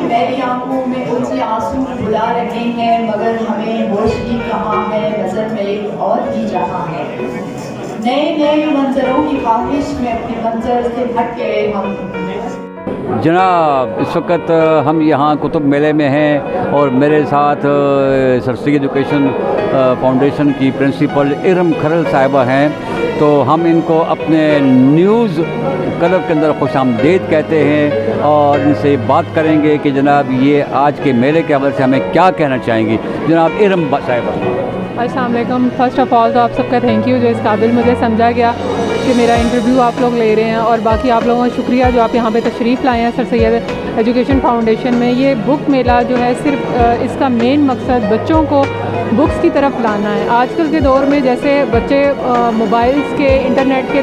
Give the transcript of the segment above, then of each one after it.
मेरी आंखों में उलझे आंसू बुला रहे हैं, मगर हमें होश भी कहाँ है, नजर में एक और भी जहाँ है। नए नए मंजरों की ख्वाहिश में अपने मंजर से हट गए हम। जनाब, इस वक्त हम यहाँ कुतुब मेले में हैं और मेरे साथ सरसी एजुकेशन फाउंडेशन की प्रिंसिपल इरम खरल साहिबा हैं। तो हम इनको अपने न्यूज़ क्लब के अंदर खुशामदीद कहते हैं और इनसे बात करेंगे कि जनाब ये आज के मेले के हवाले से हमें क्या कहना चाहेंगी। जनाब इरम साहिबा। अस्सलाम वालेकुम। फ़र्स्ट ऑफ़ ऑल तो आप सबका थैंक यू जो इस काबिल मुझे समझा गया कि मेरा इंटरव्यू आप लोग ले रहे हैं, और बाकी आप लोगों का शुक्रिया जो आप यहाँ पे तशरीफ़ लाए हैं सर सैयद एजुकेशन फाउंडेशन में। ये बुक मेला जो है सिर्फ इसका मेन मकसद बच्चों को बुक्स की तरफ लाना है। आजकल के दौर में जैसे बच्चे मोबाइल्स के, इंटरनेट के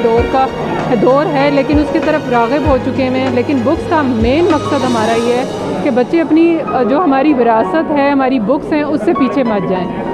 दौर है, लेकिन उसकी तरफ राग़िब हो चुके हैं। लेकिन बुक्स का मेन मकसद हमारा ये है कि बच्चे अपनी जो हमारी विरासत है, हमारी बुक्स हैं, उससे पीछे मत जाएँ।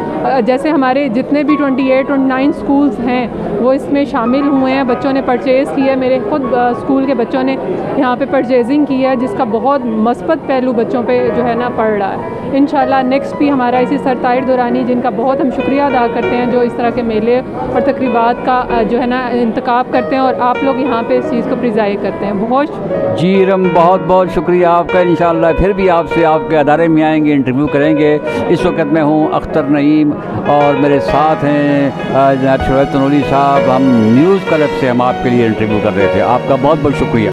जैसे हमारे जितने भी 28-29 स्कूल्स हैं वो इसमें शामिल हुए हैं। बच्चों ने परचेज़ किया, मेरे ख़ुद स्कूल के बच्चों ने यहाँ पे परचेजिंग की है, जिसका बहुत मस्बत पहलू बच्चों पे जो है ना पड़ रहा है। इंशाल्लाह नेक्स्ट भी हमारा इसी सर ताहिर दुरानी, जिनका बहुत हम शुक्रिया अदा करते हैं, जो इस तरह के मेले और तकरीबात का जो है ना इंतखाब करते हैं, और आप लोग यहाँ पे इस चीज़ को प्रिजाई करते हैं। बहुत जी इरम, बहुत बहुत शुक्रिया आपका। इंशाअल्लाह फिर भी आपसे आपके अदारे में आएंगे, इंटरव्यू करेंगे। इस वक्त मैं हूँ अख्तर नईम और मेरे साथ हैं जनाब शोएब तनोली साहब। हम न्यूज़ क्लब से हम आपके लिए इंटरव्यू कर रहे थे। आपका बहुत बहुत शुक्रिया।